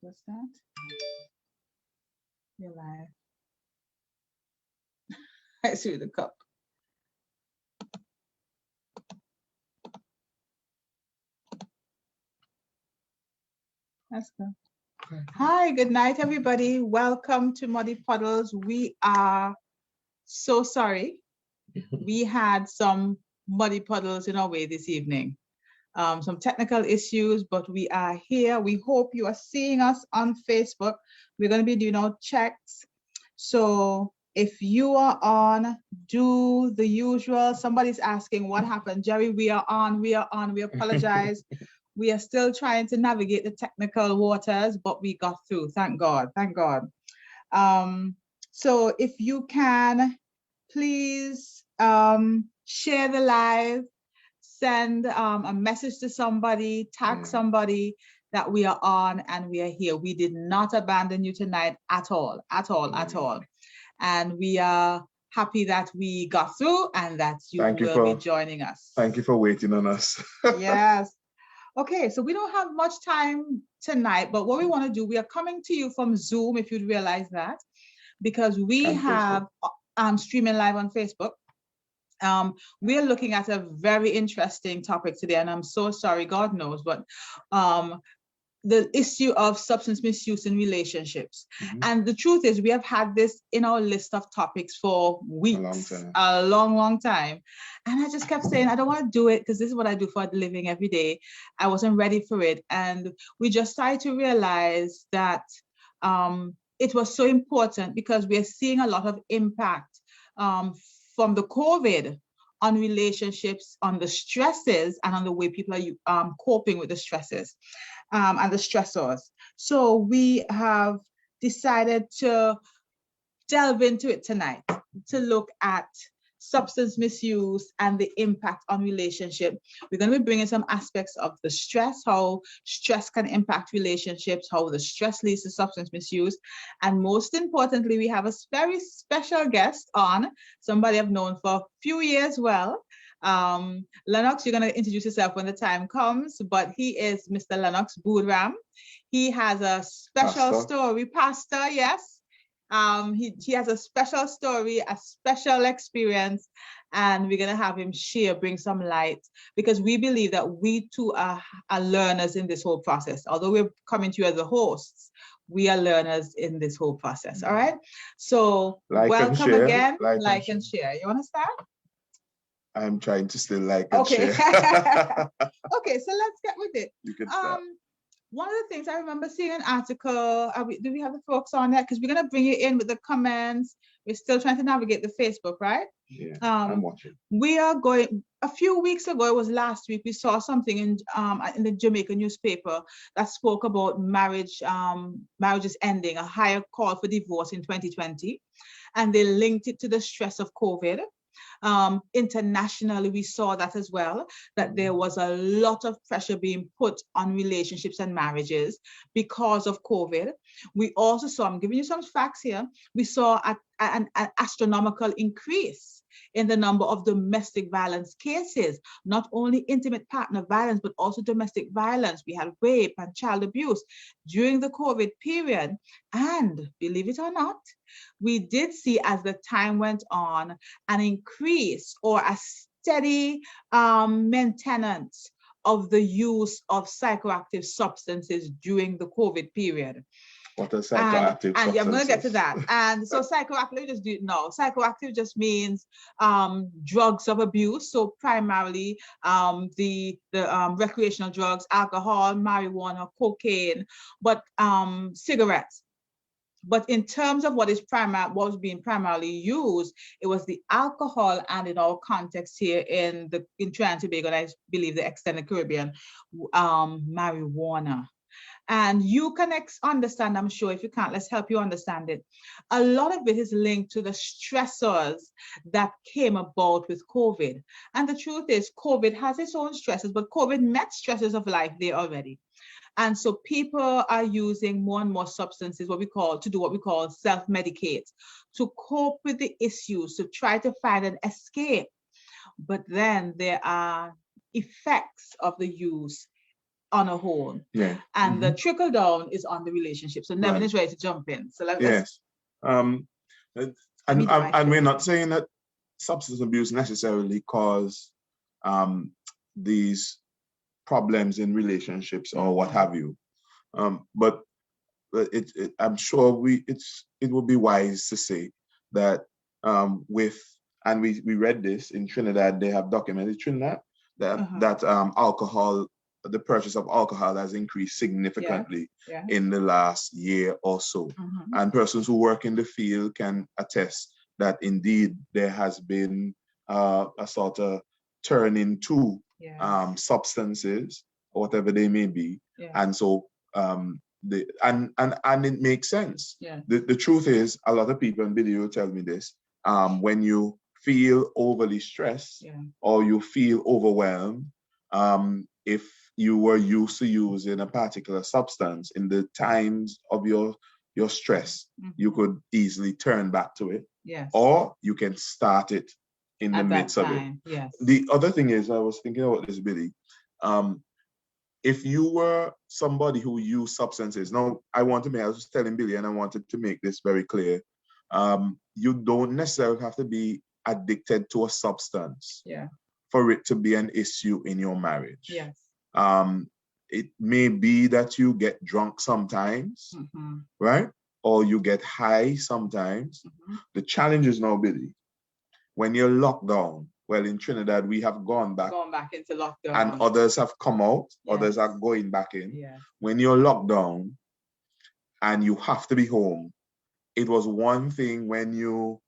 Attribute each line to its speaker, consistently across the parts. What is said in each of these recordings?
Speaker 1: What's that? You're live. I see the cup. That's good. Hi, good night, everybody. Welcome to Muddy Puddles. We are so sorry. We had some muddy puddles in our way this evening. Some technical issues, but we are here. We hope you are seeing us on Facebook. We're going to be doing our checks. So if you are on, do the usual. Somebody's asking what happened. Jerry, we are on. We apologize. We are still trying to navigate the technical waters, but we got through. Thank God. Thank God. So if you can, please share the live, send a message to somebody, tag somebody that we are on and we are here. We did not abandon you tonight at all. And we are happy that we got through and that you will be joining us.
Speaker 2: Thank you for waiting on us.
Speaker 1: Yes. Okay, so we don't have much time tonight, but what we want to do, we are coming to you from Zoom, if you'd realize that, because we have streaming live on Facebook. We're looking at a very interesting topic today, and I'm so sorry, God knows, but the issue of substance misuse in relationships. And the truth is, we have had this in our list of topics for weeks, a long time. And I just kept saying, I don't want to do it because this is what I do for a living every day. I wasn't ready for it. And we just started to realize that it was so important because we are seeing a lot of impact from the COVID on relationships, on the stresses, and on the way people are coping with the stresses and the stressors. So we have decided to delve into it tonight, to look at substance misuse and the impact on relationship. We're going to be bringing some aspects of the stress, how stress can impact relationships, how the stress leads to substance misuse. And most importantly, we have a very special guest on, somebody I've known for a few years well. Lennox, you're going to introduce yourself when the time comes, but he is Mr. Lennox Boodram. He has a special story, pastor, yes. He has a special story, a special experience, and we're going to have him bring some light, because we believe that we too are learners in this whole process. Although we're coming to you as the hosts, we are learners in this whole process. All right. So welcome again. Like and share. You want to start?
Speaker 2: I'm trying to still like and share.
Speaker 1: Okay, so let's get with it.
Speaker 2: You can start.
Speaker 1: One of the things I remember seeing an article, do we have the folks on that? Because we're going to bring you in with the comments. We're still trying to navigate the Facebook, right?
Speaker 2: Yeah, I'm watching.
Speaker 1: We are going, a few weeks ago, it was last week, we saw something in the Jamaican newspaper that spoke about marriages ending, a higher call for divorce in 2020. And they linked it to the stress of COVID. Internationally, we saw that as well, that there was a lot of pressure being put on relationships and marriages because of COVID. We also saw, I'm giving you some facts here, we saw an astronomical increase in the number of domestic violence cases, not only intimate partner violence, but also domestic violence. We had rape and child abuse during the COVID period. And believe it or not, we did see, as the time went on, an increase or a steady maintenance of the use of psychoactive substances during the COVID period.
Speaker 2: What are psychoactive substances?
Speaker 1: And I'm going to get to that. And so psychoactive, just do it now. Psychoactive just means drugs of abuse. So primarily the recreational drugs, alcohol, marijuana, cocaine, but cigarettes. But in terms of what was being primarily used, it was the alcohol, and in our context here in Trinidad and Tobago, and I believe the extended Caribbean, marijuana. And you can understand, I'm sure. If you can't, let's help you understand it. A lot of it is linked to the stressors that came about with COVID. And the truth is, COVID has its own stresses, but COVID met stresses of life there already. And so people are using more and more substances, to do what we call self-medicate, to cope with the issues, to try to find an escape. But then there are effects of the use on a whole.
Speaker 2: Yeah.
Speaker 1: And the trickle down is on the relationship. So Nevin is ready to jump in. So let's
Speaker 2: and we're not saying that substance abuse necessarily cause these problems in relationships or what have you. But I'm sure it would be wise to say that we read this in Trinidad. They have documented Trinidad that alcohol, the purchase of alcohol has increased significantly in the last year or so. And persons who work in the field can attest that indeed there has been a sort of turning to substances or whatever they may be. And so and it makes sense. The truth is, a lot of people in video tell me this, when you feel overly stressed or you feel overwhelmed, if you were used to using a particular substance in the times of your stress, you could easily turn back to it, or you can start it in the midst of it. The other thing is, I was thinking about this, Billy. If you were somebody who used substances, now I was telling Billy, and I wanted to make this very clear. You don't necessarily have to be addicted to a substance for it to be an issue in your marriage. It may be that you get drunk sometimes, right? Or you get high sometimes. The challenge is now, Billy, when you're locked down. Well, in Trinidad, we have gone back
Speaker 1: into lockdown.
Speaker 2: And others have come out, others are going back in. When you're locked down and you have to be home, it was one thing when you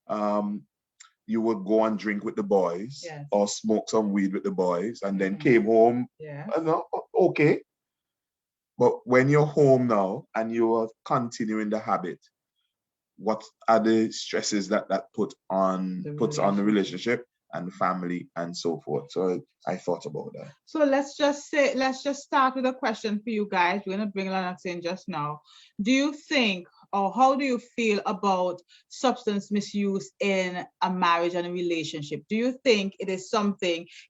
Speaker 2: would go and drink with the boys or smoke some weed with the boys and then came home. Okay. But when you're home now and you are continuing the habit, what are the stresses that puts on the relationship and family and so forth? So I thought about that.
Speaker 1: So let's just start with a question for you guys. We're going to bring Lennox in just now. Do you think, or how do you feel about substance misuse in a marriage and a relationship? Do you think it is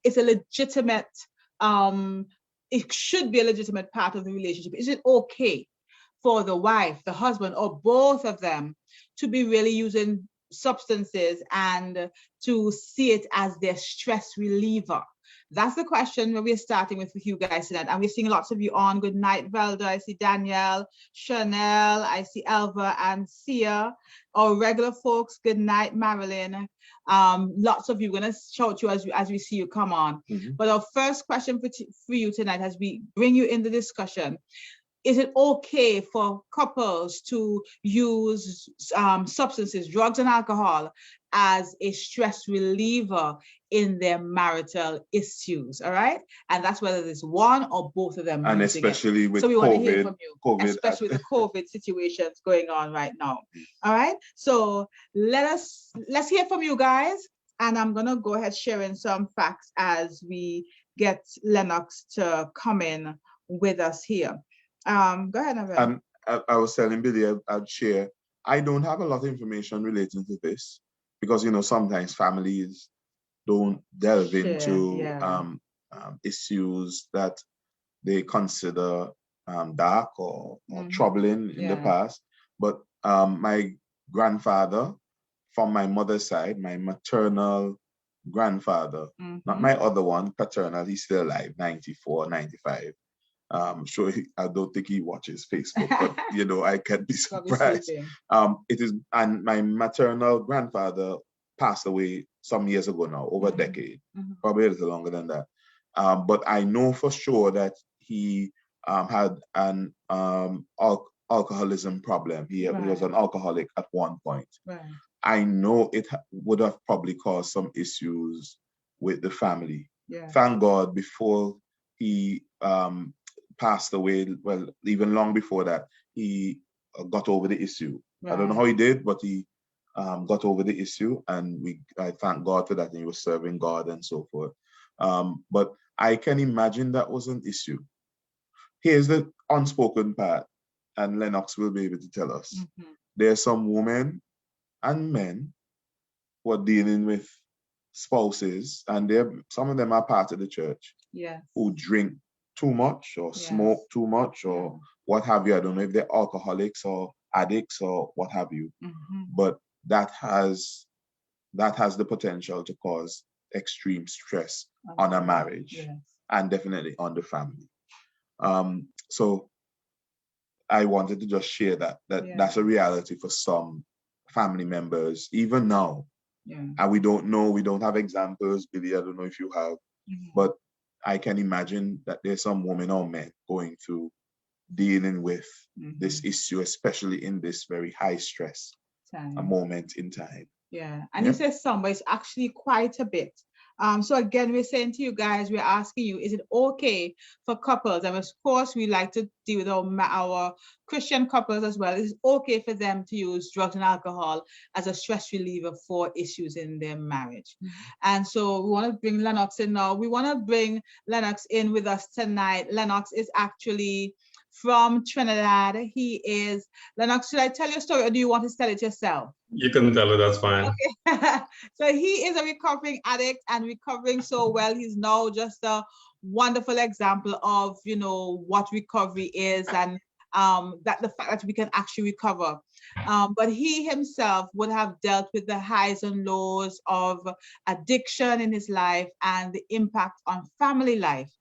Speaker 1: it's a legitimate, it should be a legitimate part of the relationship? Is it okay for the wife, the husband, or both of them to be really using substances and to see it as their stress reliever? That's the question that we're starting with you guys tonight. And we're seeing lots of you on. Good night, Velda. I see Danielle, Chanel, I see Elva and Sia. Our regular folks, good night, Marilyn. Lots of you, we're going to shout you as we see you come on. But our first question for you tonight, as we bring you in the discussion, is it okay for couples to use substances, drugs and alcohol as a stress reliever in their marital issues? All right. And that's whether there's one or both of them.
Speaker 2: And especially with
Speaker 1: so we
Speaker 2: COVID,
Speaker 1: want to hear from you, especially with the COVID situations going on right now. All right. So let's hear from you guys. And I'm going to go ahead sharing some facts as we get Lennox to come in with us here. Go ahead, Neville.
Speaker 2: I was telling Billy I'd share. I don't have a lot of information relating to this because, sometimes families don't delve into issues that they consider dark or troubling in the past. But my grandfather, from my mother's side, my maternal grandfather, not my other one, paternal, he's still alive, 94, 95. Sure, I don't think he watches Facebook, but I can be surprised. And my maternal grandfather passed away some years ago now, over a decade, probably a little longer than that. But I know for sure that he had an alcoholism problem. He was an alcoholic at one point. I know it would have probably caused some issues with the family. Thank God, before he passed away, well, even long before that, he got over the issue. I don't know how he did, but he got over the issue, and I thank God for that, and he was serving God and so forth. But I can imagine that was an issue. Here's the unspoken part, and Lennox will be able to tell us. There's some women and men who are dealing with spouses, and some of them are part of the church, who drink too much or smoke too much or what have you. I don't know if they're alcoholics or addicts or what have you, but that has the potential to cause extreme stress on a marriage and definitely on the family. So I wanted to just share that's a reality for some family members, even now. And we don't have examples, Billy, I don't know if you have, but I can imagine that there's some women or men going through dealing with this issue, especially in this very high stress a moment in time.
Speaker 1: Yeah, and you say some, but it's actually quite a bit. So again, we're saying to you guys, we're asking you, is it okay for couples? And of course, we like to deal with our Christian couples as well. Is it okay for them to use drugs and alcohol as a stress reliever for issues in their marriage? And so we want to bring Lennox in now. We want to bring Lennox in with us tonight. Lennox is actually from Trinidad. Lennox, should I tell your story or do you want to tell it yourself?
Speaker 3: You can tell it, that's fine.
Speaker 1: Okay. So he is a recovering addict and recovering so well. He's now just a wonderful example of, what recovery is and that the fact that we can actually recover. But he himself would have dealt with the highs and lows of addiction in his life and the impact on family life.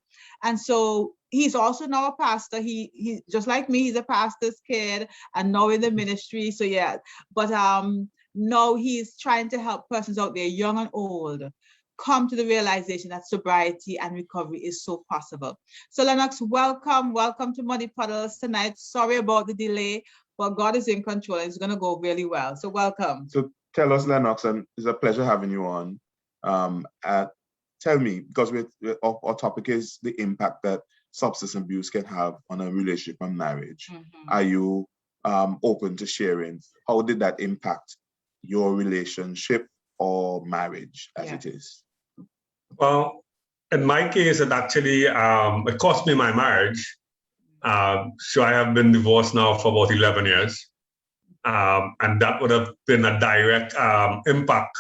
Speaker 1: And so he's also now a pastor. He just like me, he's a pastor's kid and now in the ministry. So but now he's trying to help persons out there, young and old, come to the realization that sobriety and recovery is so possible. So Lennox, welcome to Muddy Puddles tonight. Sorry about the delay, but God is in control and it's going to go really well. So welcome.
Speaker 2: So tell us, Lennox, and it's a pleasure having you on. Tell me, because our topic is the impact that substance abuse can have on a relationship and marriage. Are you open to sharing? How did that impact your relationship or marriage as it is?
Speaker 3: Well, in my case, it actually it cost me my marriage. So I have been divorced now for about 11 years. And that would have been a direct impact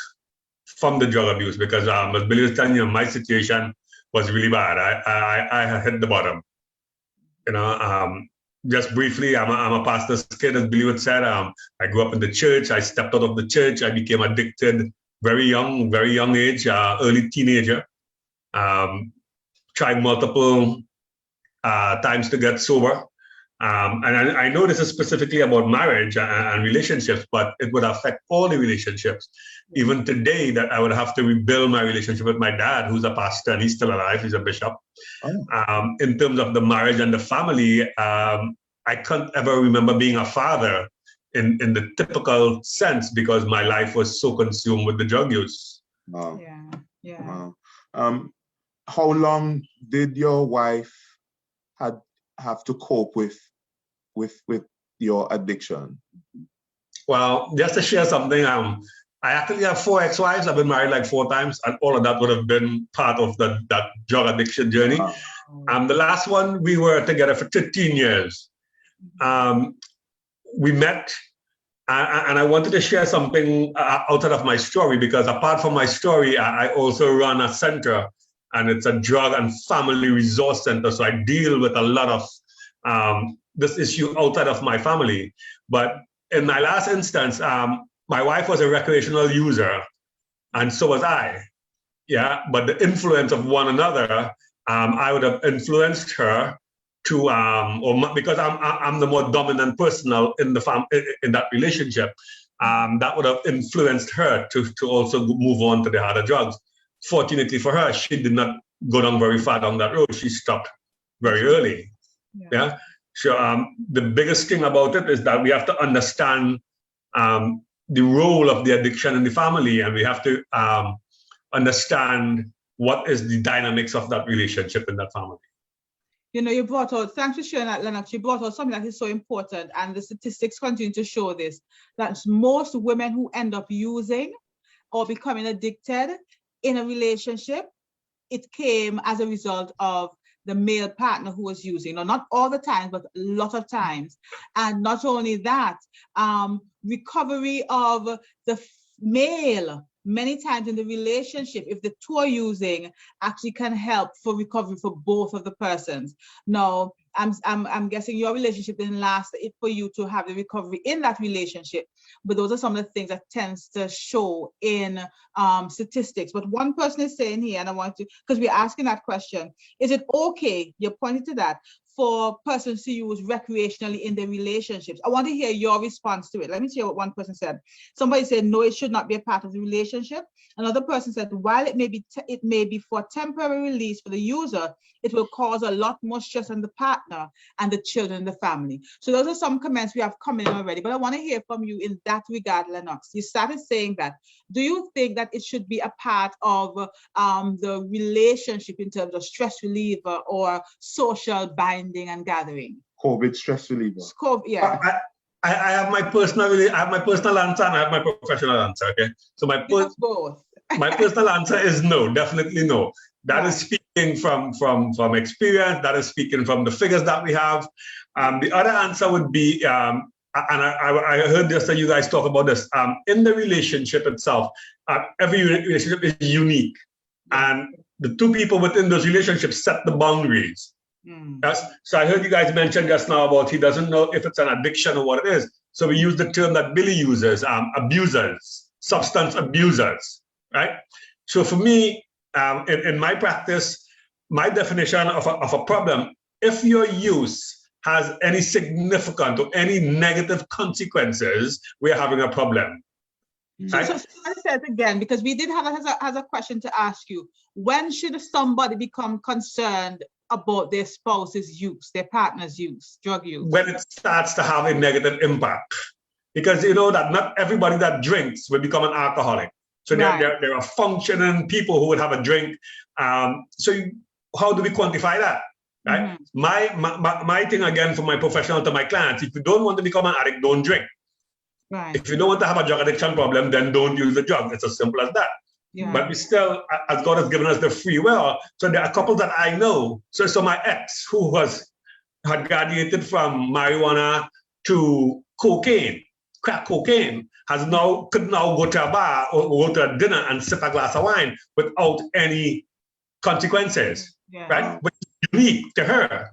Speaker 3: from the drug abuse because as Billy was telling you, my situation was really bad. I had hit the bottom. Just briefly, I'm a pastor's kid, as Billy would said. I grew up in the church. I stepped out of the church. I became addicted very young age, early teenager. Tried multiple times to get sober. And I know this is specifically about marriage and relationships, but it would affect all the relationships. Even today, that I would have to rebuild my relationship with my dad, who's a pastor, and he's still alive, he's a bishop. In terms of the marriage and the family, I can't ever remember being a father in the typical sense because my life was so consumed with the drug use.
Speaker 2: Wow. Wow. How long did your wife have to cope with your addiction?
Speaker 3: Well, just to share something, I actually have 4 ex-wives. I've been married like 4 times, and all of that would have been part of that drug addiction journey. The last one, we were together for 13 years. We met, and I wanted to share something outside of my story, because apart from my story, I also run a center, and it's a drug and family resource center. So I deal with a lot of this issue outside of my family. But in my last instance, my wife was a recreational user, and so was I. Yeah, but the influence of one another, I would have influenced her to, because I'm the more dominant person in that relationship, that would have influenced her to also move on to the harder drugs. Fortunately for her, she did not go down very far down that road. She stopped very early. Yeah. So the biggest thing about it is that we have to understand the role of the addiction in the family, and we have to understand what is the dynamics of that relationship in that family.
Speaker 1: You brought out, thanks for sharing that, Lennox, you brought out something that is so important, and the statistics continue to show this, that most women who end up using or becoming addicted in a relationship, it came as a result of the male partner who was using. Now, not all the time, but a lot of times. And not only that, recovery of the male many times in the relationship, if the two are using, actually can help for recovery for both of the persons. Now, I'm guessing your relationship didn't last for you to have the recovery in that relationship, but those are some of the things that tends to show in statistics. But one person is saying here, and I want to, because we're asking that question, is it okay, you're pointing to that, for persons to use recreationally in their relationships? I want to hear your response to it. Let me hear what one person said. Somebody said, no, it should not be a part of the relationship. Another person said, while it may be for temporary release for the user, it will cause a lot more stress on the partner and the children in the family. So those are some comments we have come in already, but I want to hear from you in that regard, Lennox. You started saying that. Do you think that it should be a part of the relationship in terms of stress reliever or social binding and gathering?
Speaker 2: COVID stress reliever.
Speaker 1: Yeah.
Speaker 3: I have my personal answer and I have my professional answer. Okay, so my personal answer is no, definitely no. That is speaking from experience. That is speaking from the figures that we have. The other answer would be, and I heard this, you guys talk about this. In the relationship itself, every relationship is unique, and the two people within those relationships set the boundaries. Yes. So I heard you guys mention just now about he doesn't know if it's an addiction or what it is. So we use the term that Billy uses, abusers, substance abusers, right? So for me, in my practice, my definition of a problem, if your use has any significant or any negative consequences, we're having a problem.
Speaker 1: So I said again, because we did have a question to ask you. When should somebody become concerned about their spouse's use, their partner's use, drug use?
Speaker 3: When it starts to have a negative impact. Because you know that not everybody that drinks will become an alcoholic. So there are functioning people who would have a drink. So how do we quantify that? Right? My thing again for my professional to my clients, if you don't want to become an addict, don't drink.
Speaker 1: Right.
Speaker 3: If you don't want to have a drug addiction problem, then don't use the drug. It's as simple as that.
Speaker 1: Yeah.
Speaker 3: But we still, as God has given us the free will, so there are couples that I know. So my ex who had graduated from marijuana to cocaine, crack cocaine, could now go to a bar or go to a dinner and sip a glass of wine without any consequences, right? Which is unique to her.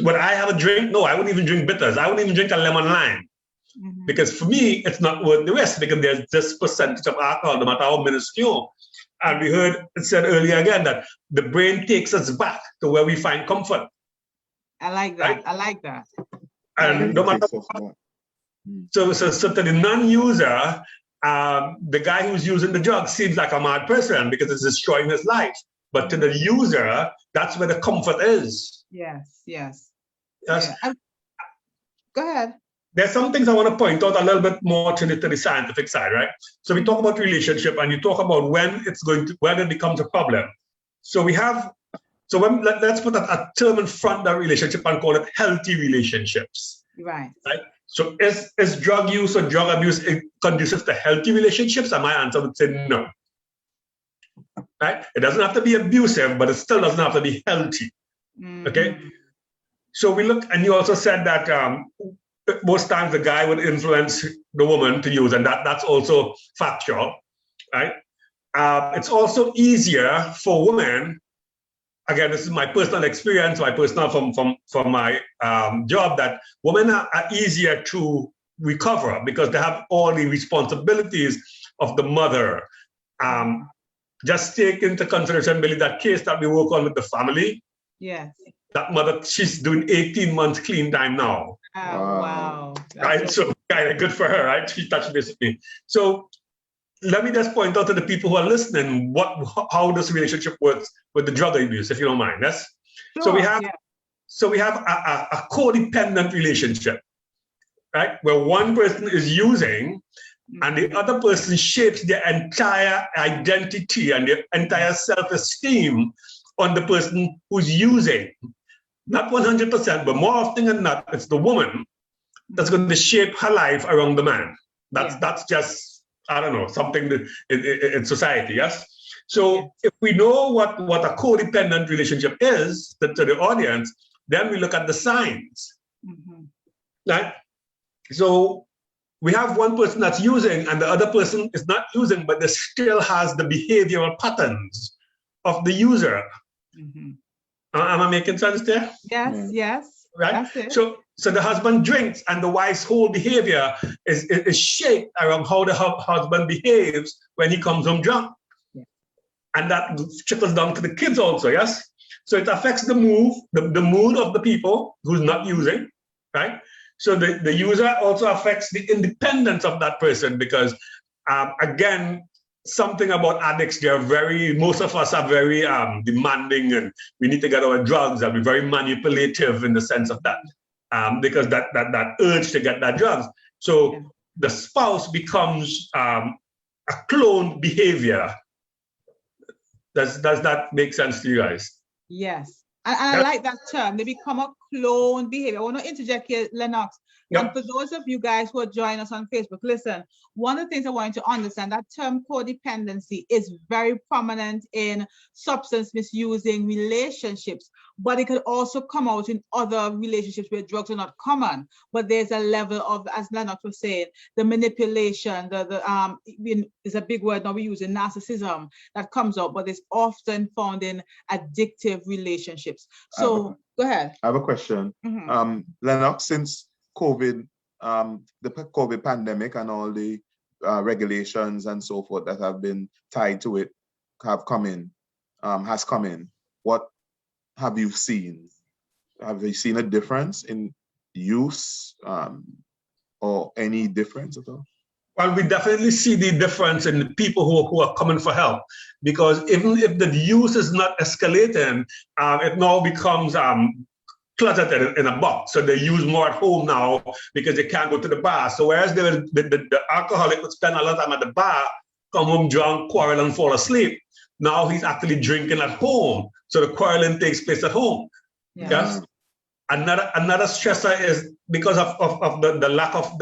Speaker 3: Would I have a drink? No, I wouldn't even drink bitters. I wouldn't even drink a lemon lime. Because for me, it's not worth the risk because there's this percentage of alcohol, no matter how minuscule. And we heard it said earlier again that the brain takes us back to where we find comfort.
Speaker 1: I like that. Right? I like that.
Speaker 3: And no matter what. So to the non-user, the guy who's using the drug seems like a mad person because it's destroying his life. But to the user, that's where the comfort is.
Speaker 1: Yes. Yeah.
Speaker 3: Go ahead. There's some things I want to point out a little bit more to the scientific side, right? So we talk about relationship and you talk about when it becomes a problem. So let's put a term in front of that relationship and call it healthy relationships.
Speaker 1: Right.
Speaker 3: So is drug use or drug abuse conducive to healthy relationships? And my answer would say no. Right? It doesn't have to be abusive, but it still doesn't have to be healthy. Okay. So we look, and you also said that most times the guy would influence the woman to use, and that's also factual, right? It's also easier for women. Again, this is my personal experience, from my job, that women are easier to recover because they have all the responsibilities of the mother. Just take into consideration, Billy, that case that we work on with the family.
Speaker 1: Yes.
Speaker 3: That mother, she's doing 18 months clean time now.
Speaker 1: Oh, wow.
Speaker 3: Right, so kind of good for her, right? She touched base with me. So let me just point out to the people who are listening how this relationship works with the drug abuse, if you don't mind. Yes. Sure, so we have a codependent relationship, right? Where one person is using and the other person shapes their entire identity and their entire self-esteem on the person who's using. Not 100%, but more often than not, it's the woman that's going to shape her life around the man. That's just, I don't know, something that in society, yes? So if we know what a codependent relationship is to the audience, then we look at the signs. Right? So we have one person that's using and the other person is not using, but they still has the behavioral patterns of the user.
Speaker 1: Mm-hmm.
Speaker 3: Am I making sense there?
Speaker 1: Yes, yes.
Speaker 3: Right?
Speaker 1: That's it.
Speaker 3: So the husband drinks and the wife's whole behavior is shaped around how the husband behaves when he comes home drunk.
Speaker 1: Yeah.
Speaker 3: And that trickles down to the kids also, yes? So it affects the mood of the people who's not using, right? So the user also affects the independence of that person because, again, something about addicts, most of us are very demanding and we need to get our drugs and we're very manipulative in the sense of that, because that urge to get that drugs. So the spouse becomes a cloned behavior. Does that make sense to you guys?
Speaker 1: Yes. And I like that term. They become a clone behavior. I want to interject here, Lennox.
Speaker 3: Yep.
Speaker 1: And for those of you guys who are joining us on Facebook, listen, one of the things I want you to understand, that term codependency is very prominent in substance misusing relationships, but it could also come out in other relationships where drugs are not common. But there's a level of, as Lennox was saying, the manipulation, is a big word now we use, in narcissism that comes up, but it's often found in addictive relationships. So go ahead.
Speaker 2: I have a question.
Speaker 1: Mm-hmm.
Speaker 2: Lennox, since COVID, the COVID pandemic and all the regulations and so forth that have been tied to it has come in. What have you seen? Have you seen a difference in use or any difference at all?
Speaker 3: Well, we definitely see the difference in the people who are coming for help, because even if the use is not escalating, it now becomes closeted in a box. So they use more at home now because they can't go to the bar. So whereas the alcoholic would spend a lot of time at the bar, come home drunk, quarrel and fall asleep, now he's actually drinking at home. So the quarreling takes place at home.
Speaker 1: Yeah.
Speaker 3: Yes. Another stressor is because of the lack of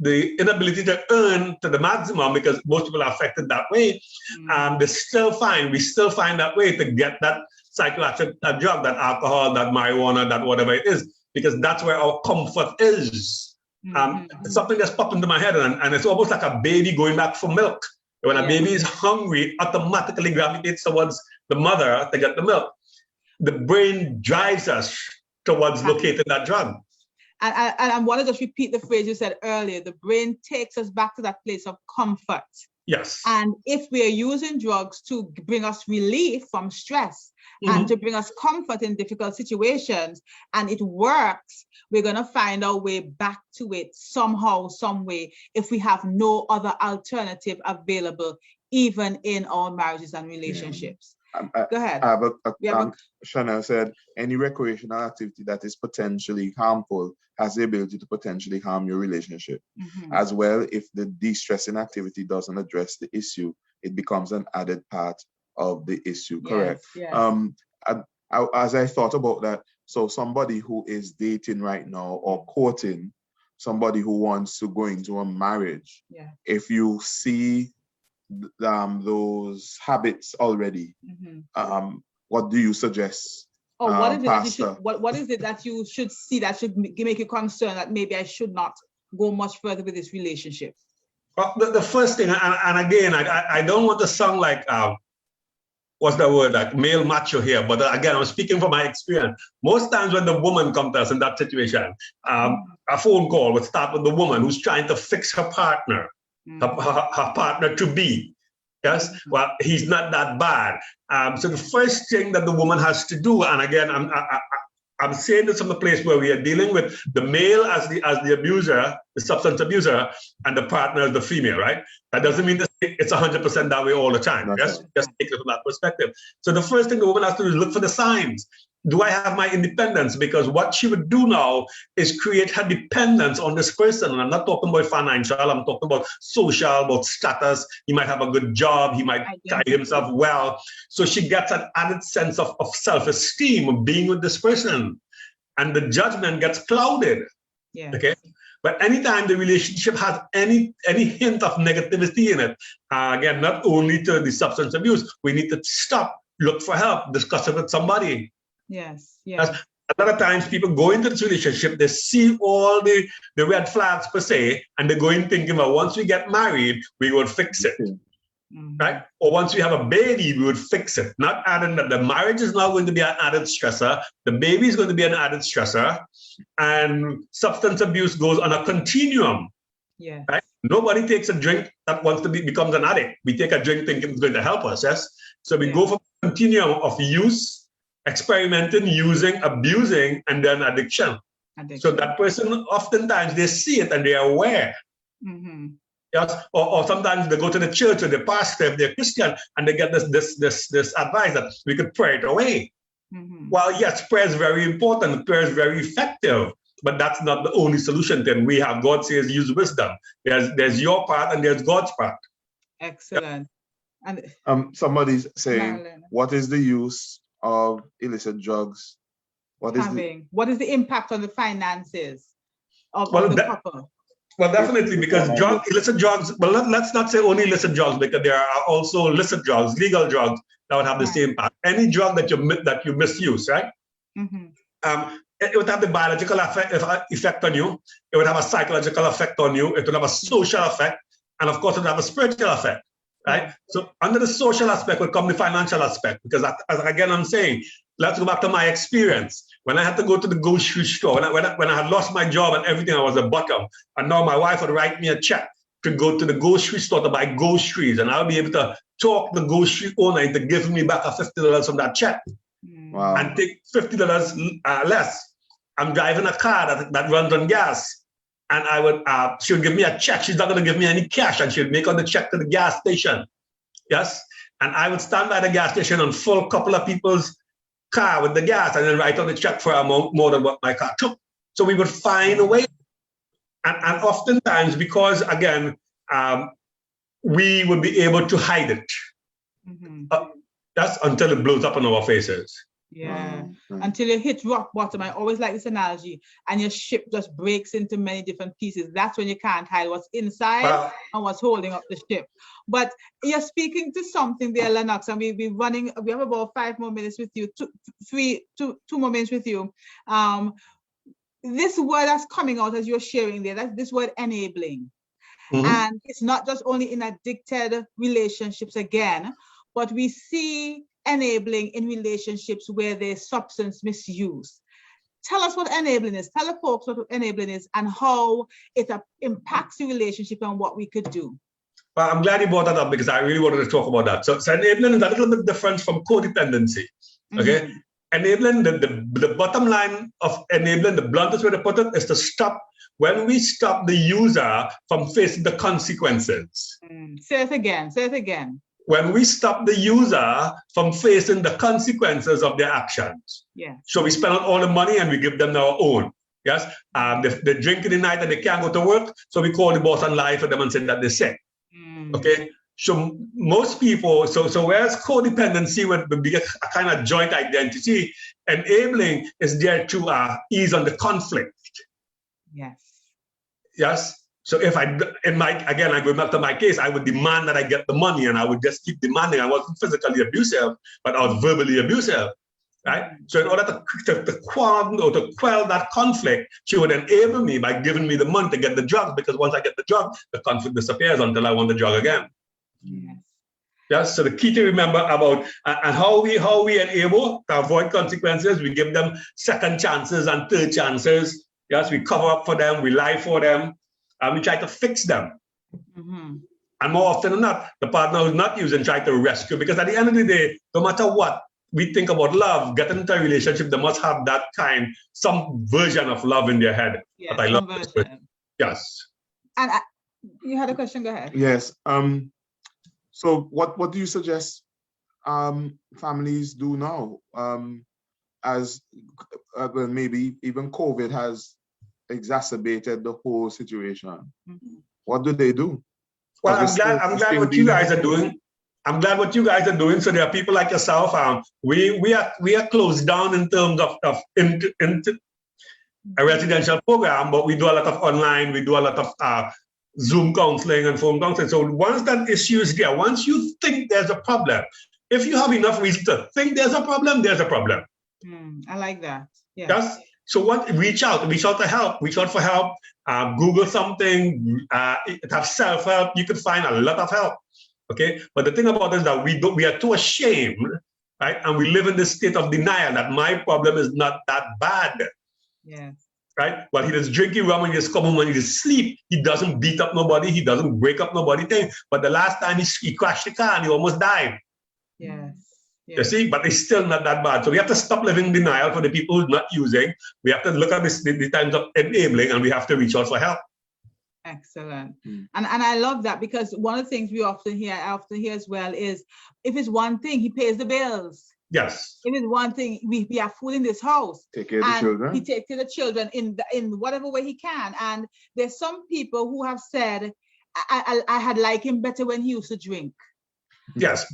Speaker 3: the inability to earn to the maximum, because most people are affected that way. We still find that way to get that psychoactive drug, that alcohol, that marijuana, that whatever it is, because that's where our comfort is. It's something that's popped into my head, and it's almost like a baby going back for milk. When a baby is hungry, it automatically gravitates towards the mother to get the milk. The brain drives us towards locating that drug.
Speaker 1: And I want to just repeat the phrase you said earlier. The brain takes us back to that place of comfort.
Speaker 3: Yes.
Speaker 1: And if we are using drugs to bring us relief from stress and to bring us comfort in difficult situations, and it works, we're going to find our way back to it somehow, some way, if we have no other alternative available, even in our marriages and relationships. Go ahead.
Speaker 2: Chanel said, any recreational activity that is potentially harmful has the ability to potentially harm your relationship. As well, if the de-stressing activity doesn't address the issue, it becomes an added part of the issue. Correct.
Speaker 1: Yes.
Speaker 2: As I thought about that, so somebody who is dating right now or courting somebody who wants to go into a marriage, if you see those habits already, what do you suggest?
Speaker 1: What is it
Speaker 2: Pastor?
Speaker 1: what is it that you should see that should make you concerned that maybe I should not go much further with this relationship?
Speaker 3: Well, the first thing, and again, I don't want to sound like what's the word, like male macho here, but again, I'm speaking from my experience. Most times when the woman comes to us in that situation, a phone call would start with the woman who's trying to fix her partner. Her partner to be. Yes, well, he's not that bad. So the first thing that the woman has to do, and again, I'm saying this from the place where we are dealing with the male as the abuser, the substance abuser, and the partner as the female, right? That doesn't mean that it's 100% that way all the time. Yes, just take it from that perspective. So the first thing the woman has to do is look for the signs. Do I have my independence? Because what she would do now is create her dependence on this person. And I'm not talking about financial, I'm talking about social, about status. He might have a good job, he might carry himself well. So she gets an added sense of self-esteem of being with this person. And the judgment gets clouded.
Speaker 1: Yeah.
Speaker 3: Okay. But anytime the relationship has any hint of negativity in it, again, not only to the substance abuse, we need to stop, look for help, discuss it with somebody.
Speaker 1: Yes.
Speaker 3: A lot of times people go into this relationship, they see all the red flags per se, and they go in thinking, well, once we get married, we will fix it. Right? Or once we have a baby, we would fix it. Not adding that the marriage is now going to be an added stressor, the baby is going to be an added stressor, and substance abuse goes on a continuum.
Speaker 1: Yeah.
Speaker 3: Right? Nobody takes a drink that wants to becomes an addict. We take a drink thinking it's going to help us, yes? So we go from a continuum of use, experimenting, using, abusing, and then addiction. So that person, oftentimes, they see it and they are aware. Yes, or sometimes they go to the church or the pastor if they're Christian, and they get this advice that we could pray it away. Well, yes, prayer is very important. Prayer is very effective, but that's not the only solution. Then we have God says use wisdom. There's your part and there's God's part.
Speaker 1: Excellent.
Speaker 3: Yep.
Speaker 1: And
Speaker 2: somebody's saying, what is the use of illicit drugs? What is
Speaker 1: the impact on the finances of the couple?
Speaker 3: Well, definitely, because illicit drugs, well, let's not say only illicit drugs, because there are also illicit drugs, legal drugs that would have the same impact. Any drug that you misuse, right? It would have the biological effect on you. It would have a psychological effect on you. It would have a social effect. And of course, it would have a spiritual effect, right? So under the social aspect would come the financial aspect, because again, I'm saying, let's go back to my experience. When I had to go to the grocery store, when I had lost my job and everything, I was a bottom. And now my wife would write me a check to go to the grocery store to buy groceries. And I'll be able to talk the grocery owner into giving me back $50 from that check.
Speaker 2: Wow.
Speaker 3: And take $50 less. I'm driving a car that runs on gas. And she would give me a check. She's not going to give me any cash. And she would make out the check to the gas station. Yes. And I would stand by the gas station and fill a couple of people's car with the gas and then write on the check for an amount more than what my car took. So we would find a way. And oftentimes, because again, we would be able to hide it. That's until it blows up in our faces.
Speaker 1: Yeah. Until you hit rock bottom. I always like this analogy, and your ship just breaks into many different pieces. That's when you can't hide what's inside and what's holding up the ship. But you're speaking to something there, Lennox, and we have about 5 more minutes with you, two more minutes with you. This word that's coming out as you're sharing there, that's this word enabling. And it's not just only in addicted relationships again, but we see enabling in relationships where there's substance misuse. Tell us what enabling is. Tell the folks what enabling is and how it impacts the relationship and what we could do.
Speaker 3: Well, I'm glad you brought that up because I really wanted to talk about that. So enabling is a little bit different from codependency. Okay, enabling, the bottom line of enabling, the bluntest way to put it, is to stop. When we stop the user from facing the consequences.
Speaker 1: Say it again.
Speaker 3: When we stop the user from facing the consequences of their actions.
Speaker 1: Yeah.
Speaker 3: So we spend all the money and we give them our own. Yes. They drink in the night and they can't go to work. So we call the boss and lie for them and say that they're sick. Okay. So most people, so whereas codependency would be a kind of joint identity, enabling is there to ease on the conflict. Yes. So if I go back to my case, I would demand that I get the money and I would just keep demanding. I wasn't physically abusive, but I was verbally abusive, right? So in order to quell that conflict, she would enable me by giving me the money to get the drug, because once I get the drug, the conflict disappears until I want the drug again. Yes. So the key to remember about and how we enable to avoid consequences, we give them second chances and third chances. Yes, we cover up for them, we lie for them. We try to fix them. And more often than not, the partner who's not using try to rescue, because at the end of the day, no matter what we think about love, getting into a relationship, they must have that some version of love in their head.
Speaker 1: Yeah,
Speaker 3: that I love. Yes.
Speaker 1: And you had a question, go ahead.
Speaker 2: Yes. So what do you suggest families do now? As maybe even COVID has exacerbated the whole situation. What do they do?
Speaker 3: Well, I'm glad what you guys are doing. I'm glad what you guys are doing. So there are people like yourself. We are closed down in terms of a residential program, but we do a lot of online. We do a lot of Zoom counseling and phone counseling. So once that issue is there, once you think there's a problem, if you have enough reason to think there's a problem, there's a problem.
Speaker 1: I like that. Yeah.
Speaker 3: Yes. So what? Reach out for help. Reach out for help. Google something. Have self-help. You can find a lot of help. Okay. But the thing about it is that we are too ashamed, right? And we live in this state of denial that my problem is not that bad.
Speaker 1: Yes.
Speaker 3: Right? Well, he just drinking rum and he just come home when he just sleep. He doesn't beat up nobody. He doesn't break up nobody thing. But the last time he crashed the car and he almost died.
Speaker 1: Yes.
Speaker 3: You see, but it's still not that bad. So we have to stop living in denial for the people who's not using. We have to look at the times of enabling, and we have to reach out for help.
Speaker 1: Excellent. And I love that, because one of the things I often hear as well is, if it's one thing, he pays the bills.
Speaker 3: Yes.
Speaker 1: If it's one thing, we have food in this house.
Speaker 2: Take care of the children.
Speaker 1: He takes care of the children in whatever way he can. And there's some people who have said, I had liked him better when he used to drink.
Speaker 3: Yes.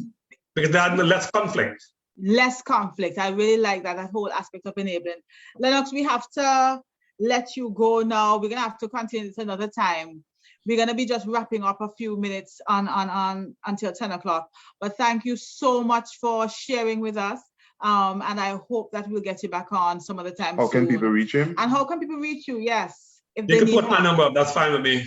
Speaker 3: Because there are less conflict.
Speaker 1: Less conflict. I really like that whole aspect of enabling. Lennox, we have to let you go now. We're gonna have to continue this another time. We're gonna be just wrapping up a few minutes on until 10 o'clock. But thank you so much for sharing with us. And I hope that we'll get you back on some other time.
Speaker 2: How can people reach him?
Speaker 1: And how can people reach you? Yes.
Speaker 3: If you can put my number up, that's fine with me.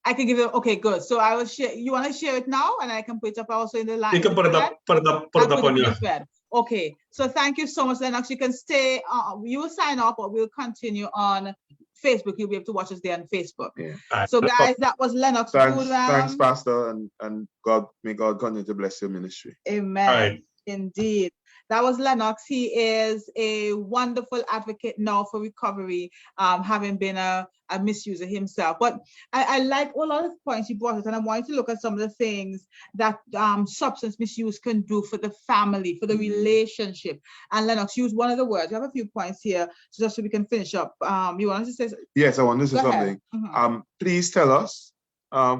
Speaker 1: I can give it. Okay, good. So I will share. You want to share it now, and I can put it up also in the line.
Speaker 3: You can put it up on your thread.
Speaker 1: Okay. So thank you so much, Lennox. You can stay. You will sign up, or we'll continue on Facebook. You'll be able to watch us there on Facebook.
Speaker 2: Yeah.
Speaker 1: So guys, that was Lennox.
Speaker 2: Thanks, Pastor, and may God continue to bless your ministry.
Speaker 1: Amen.
Speaker 3: Right.
Speaker 1: Indeed. That was Lennox. He is a wonderful advocate now for recovery, having been a misuser himself. But I like all of the points he brought us, and I wanted to look at some of the things that substance misuse can do for the family, for the relationship. And Lennox used one of the words. We have a few points here, so just so we can finish up. You wanted to say?
Speaker 2: Yes, I want to say something. Please tell us,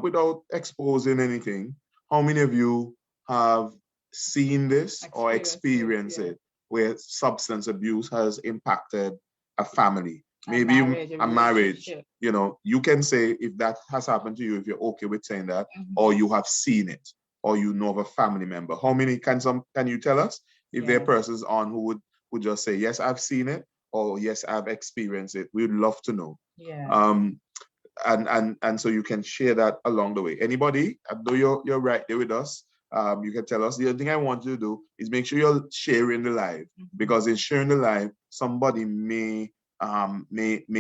Speaker 2: without exposing anything, how many of you have seen this or experienced it, where substance abuse has impacted a family, maybe a marriage. You know, you can say if that has happened to you, if you're okay with saying that, or you have seen it, or you know of a family member. How many can you tell us if there are persons on who would just say, yes, I've seen it, or yes, I've experienced it? We'd love to know. And so you can share that along the way. Anybody, I know you're right there with us. You can tell us. The other thing I want you to do is make sure you're sharing the live, because in sharing the live, somebody may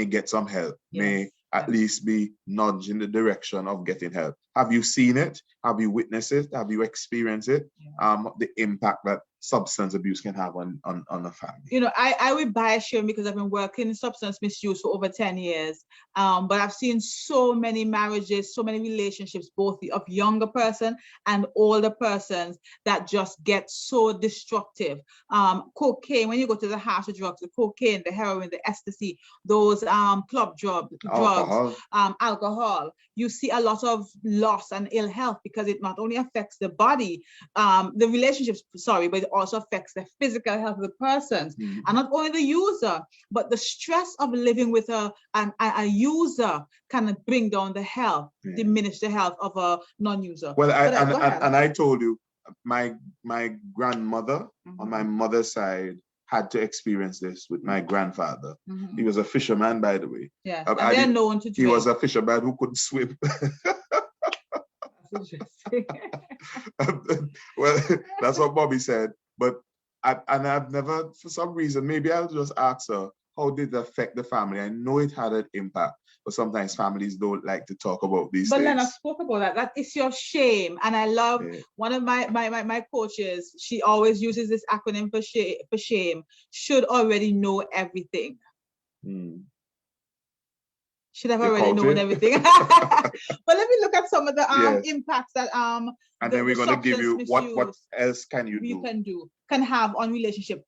Speaker 2: get some help, may at least be nudged in the direction of getting help. Have you seen it? Have you witnessed it? Have you experienced it? The impact that substance abuse can have on a family.
Speaker 1: You know, I would bias shame because I've been working in substance misuse for over 10 years. But I've seen so many marriages, so many relationships, both of younger person and older persons, that just get so destructive. Cocaine, when you go to the house of drugs, the cocaine, the heroin, the ecstasy, those club drugs, alcohol, you see a lot of loss and ill health, because it not only affects the body, the relationships, but it also affects the physical health of the persons. And not only the user, but the stress of living with a user can bring down the health, diminish the health of a non-user.
Speaker 2: Well, I told you, my grandmother on my mother's side had to experience this with my grandfather. He was a fisherman, by the way.
Speaker 1: Yeah, they're known to drink.
Speaker 2: He was a fisherman who couldn't swim. Well, that's what Bobby said. But I've never, for some reason, maybe I'll just ask her, how did it affect the family? I know it had an impact, but sometimes families don't like to talk about these things. But
Speaker 1: Lena spoke about that. That is your shame. And I love one of my coaches, she always uses this acronym for shame. Should already know everything. Should have already known everything. But let me look at some of the impacts that
Speaker 2: and then we're going to give you what else can you
Speaker 1: can have on relationship.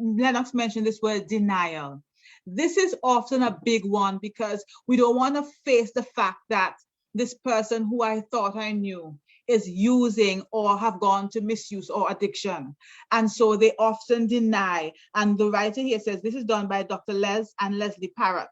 Speaker 1: Lennox mentioned this word denial. This is often a big one, because we don't want to face the fact that this person who I thought I knew is using or have gone to misuse or addiction. And so they often deny. And the writer here says, this is done by Dr. Les and Leslie Parrott.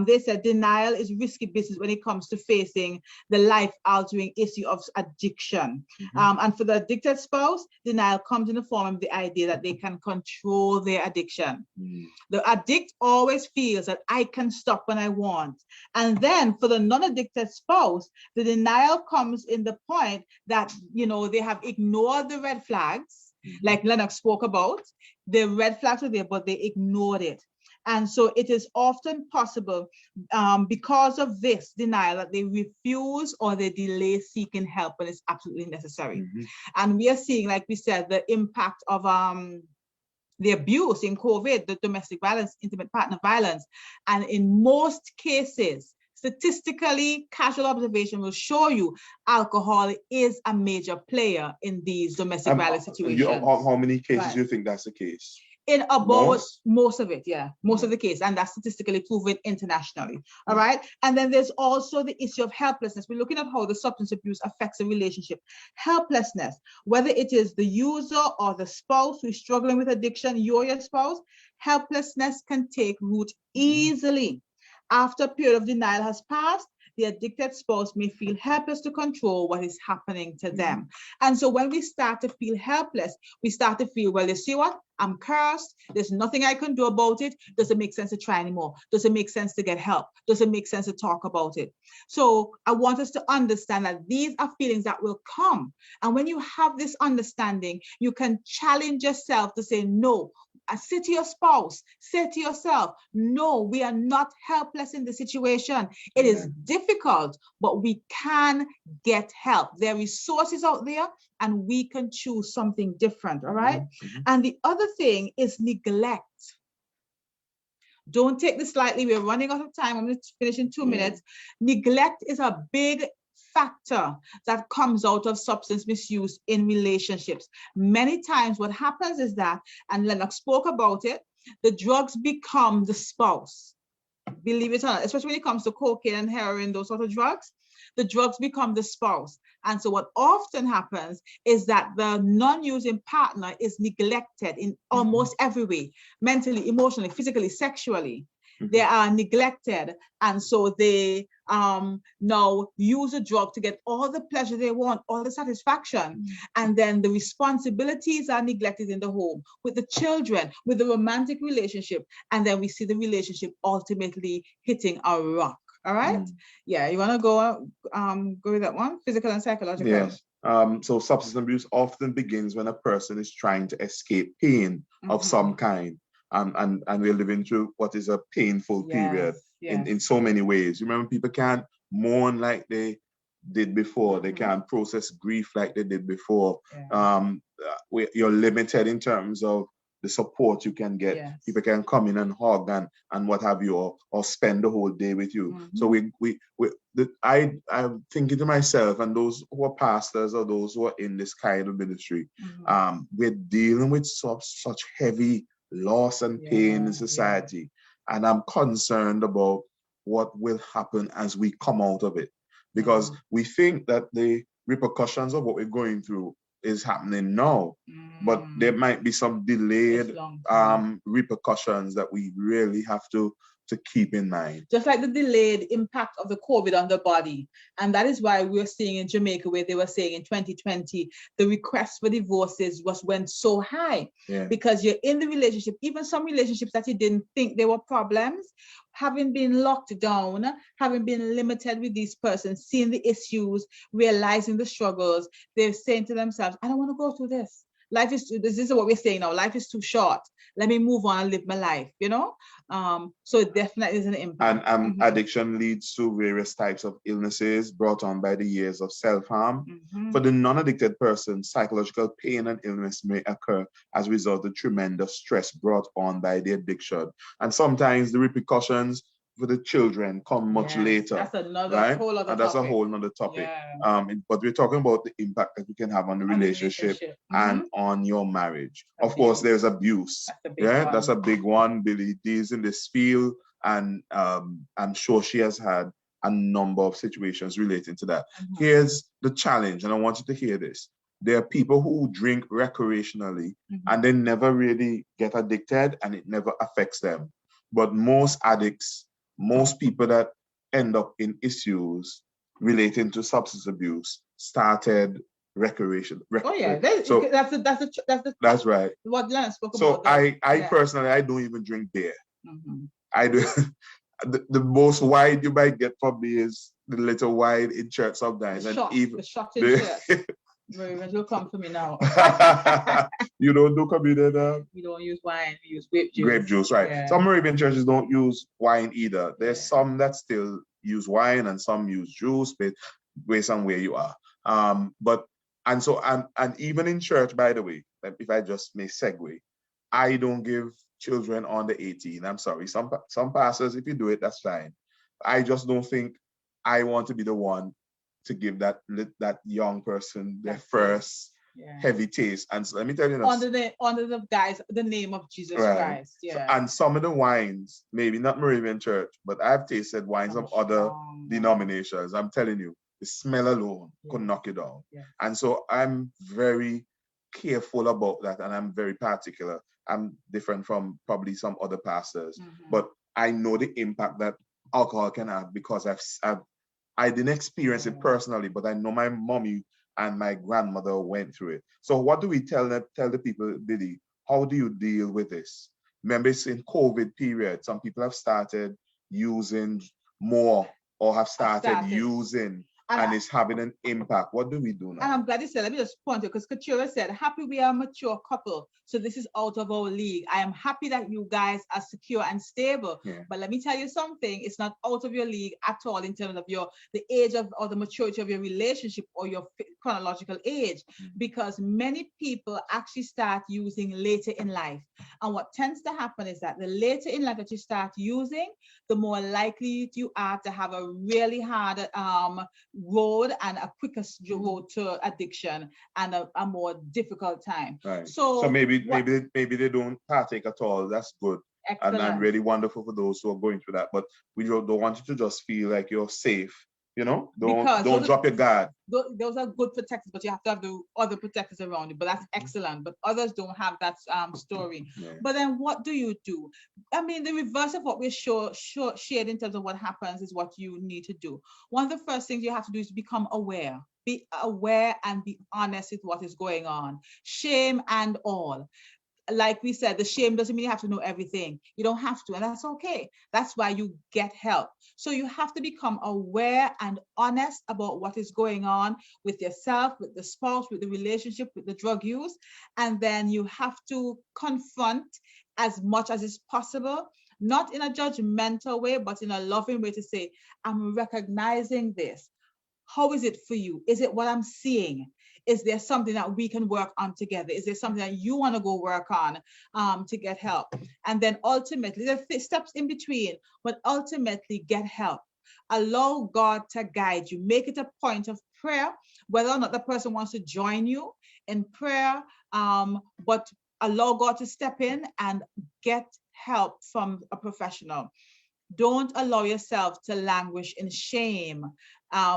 Speaker 1: They said denial is risky business when it comes to facing the life-altering issue of addiction. And for the addicted spouse, denial comes in the form of the idea that they can control their addiction. The addict always feels that I can stop when I want. And then for the non-addicted spouse, the denial comes in the point that, you know, they have ignored the red flags, like Lennox spoke about. The red flags were there, but they ignored it. And so it is often possible because of this denial that they refuse or they delay seeking help when it's absolutely necessary. And we are seeing, like we said, the impact of the abuse in COVID, the domestic violence, intimate partner violence. And in most cases, statistically, casual observation will show you alcohol is a major player in these domestic violence situations.
Speaker 2: How many cases do you think that's the case?
Speaker 1: In about most of it, most of the case, and that's statistically proven internationally. All right. And then there's also the issue of helplessness. We're looking at how the substance abuse affects a relationship. Helplessness, whether it is the user or the spouse who's struggling with addiction, you're your spouse, helplessness can take root easily. After a period of denial has passed, the addicted spouse may feel helpless to control what is happening to them. And so when we start to feel helpless, we start to feel, well, you see what? I'm cursed. There's nothing I can do about it. Does it make sense to try anymore? Does it make sense to get help? Does it make sense to talk about it? So I want us to understand that these are feelings that will come. And when you have this understanding, you can challenge yourself to say, no. Say to your spouse, say to yourself, no, we are not helpless in the situation. It is difficult, but we can get help. There are resources out there and we can choose something different, all right? And the other thing is neglect. Don't take this lightly. We're running out of time. I'm going to finish in 2 minutes. Neglect is a big factor that comes out of substance misuse in relationships. Many times what happens is that, and Lennox spoke about it, the drugs become the spouse. Believe it or not, especially when it comes to cocaine and heroin, those sort of drugs, the drugs become the spouse. And so what often happens is that the non-using partner is neglected in almost every way, mentally, emotionally, physically, sexually. They are neglected, and so they now use a drug to get all the pleasure they want, all the satisfaction, and then the responsibilities are neglected in the home, with the children, with the romantic relationship, and then we see the relationship ultimately hitting a rock. All right? Yeah, you want to go with that one? Physical and psychological.
Speaker 2: Yes. So substance abuse often begins when a person is trying to escape pain of some kind. And we're living through what is a painful period in so many ways. Remember, people can't mourn like they did before. They can't process grief like they did before. You're limited in terms of the support you can get. People can come in and hug and what have you, or spend the whole day with you. So I'm thinking to myself, and those who are pastors or those who are in this kind of ministry, we're dealing with such heavy loss and pain in society. And I'm concerned about what will happen as we come out of it. Because we think that the repercussions of what we're going through is happening now, but there might be some delayed repercussions that we really have to keep in mind.
Speaker 1: Just like the delayed impact of the COVID on the body. And that is why we're seeing in Jamaica, where they were saying in 2020, the requests for divorces went so high because you're in the relationship, even some relationships that you didn't think there were problems, having been locked down, having been limited with these persons, seeing the issues, realizing the struggles, they're saying to themselves, I don't want to go through this. This is what we're saying now. Life is too short. Let me move on and live my life, you know? So it definitely is an impact.
Speaker 2: And addiction leads to various types of illnesses brought on by the years of self-harm. For the non-addicted person, psychological pain and illness may occur as a result of tremendous stress brought on by the addiction. And sometimes the repercussions for the children come much later.
Speaker 1: That's another whole other topic.
Speaker 2: That's a whole other topic. But we're talking about the impact that we can have on the relationship and on your marriage. Of course, there's abuse. That's a big one. Billy D's in this field, and I'm sure she has had a number of situations relating to that. Here's the challenge, and I want you to hear this. There are people who drink recreationally and they never really get addicted and it never affects them. But most addicts, most people that end up in issues relating to substance abuse started recreation.
Speaker 1: Oh yeah,
Speaker 2: so that's right.
Speaker 1: What Leonard spoke
Speaker 2: so
Speaker 1: about. So
Speaker 2: I personally, I don't even drink beer. I do. The most wine you might get from me is the little wine in church sometimes.
Speaker 1: The shot in church. You'll come for me now.
Speaker 2: You don't do communion?
Speaker 1: We don't use wine, we use grape juice.
Speaker 2: Grape juice, right. Yeah. Some Moravian churches don't use wine either. There's some that still use wine and some use juice, based on where you are. And even in church, by the way, if I just may segue, I don't give children under 18. I'm sorry. Some pastors, if you do it, that's fine. I just don't think I want to be the one to give that young person their first heavy taste. And so let me tell you,
Speaker 1: under the name of Jesus Christ. Yeah.
Speaker 2: So, and some of the wines, maybe not Moravian Church, but I've tasted wines of other denominations. I'm telling you, the smell alone could knock you down. Yeah. And so I'm very careful about that, and I'm very particular. I'm different from probably some other pastors, but I know the impact that alcohol can have because I didn't experience it personally, but I know my mommy and my grandmother went through it. So what do we tell the people, Billy? How do you deal with this? Remember, it's in COVID period. Some people have started using more or have started using, and it's having an impact. What do we do now?
Speaker 1: And I'm glad you said, let me just point it, because Katura said, happy we are a mature couple, so this is out of our league. I am happy that you guys are secure and stable. Yeah. But let me tell you something, it's not out of your league at all in terms of the age of or the maturity of your relationship or your chronological age, because many people actually start using later in life. And what tends to happen is that the later in life that you start using, the more likely you are to have a really hard road and a quicker road to addiction and a more difficult time.
Speaker 2: Right. So maybe they don't partake at all. That's good. Excellent. And really wonderful for those who are going through that. But we don't want you to just feel like you're safe. Don't drop your guard.
Speaker 1: Those are good protectors, but you have to have the other protectors around you. But that's excellent. But others don't have that story. Yeah. But then what do you do? I mean, the reverse of what we shared in terms of what happens is what you need to do. One of the first things you have to do is become aware. Be aware and be honest with what is going on. Shame and all. Like we said, the shame doesn't mean you have to know everything. You don't have to, and that's okay. That's why you get help. So you have to become aware and honest about what is going on with yourself, with the spouse, with the relationship, with the drug use. And then you have to confront as much as is possible, not in a judgmental way, but in a loving way to say, I'm recognizing this. How is it for you? Is it what I'm seeing? Is there something that we can work on together? Is there something that you want to go work on to get help? And then ultimately, there are steps in between, but ultimately get help. Allow God to guide you. Make it a point of prayer, whether or not the person wants to join you in prayer, but allow God to step in and get help from a professional. Don't allow yourself to languish in shame,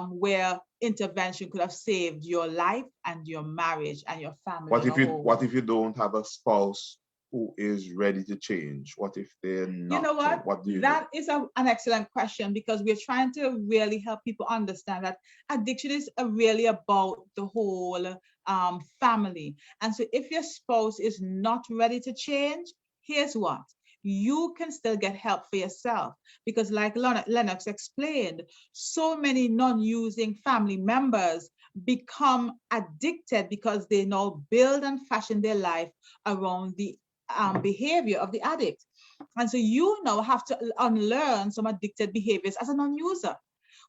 Speaker 1: where intervention could have saved your life and your marriage and your family.
Speaker 2: What if you don't have a spouse who is ready to change? What if they're not?
Speaker 1: You know what? That is an excellent question, because we're trying to really help people understand that addiction is really about the whole family. And so if your spouse is not ready to change, here's what. You can still get help for yourself, because like Lennox explained, so many non-using family members become addicted because they now build and fashion their life around the behavior of the addict. And so you now have to unlearn some addicted behaviors as a non-user.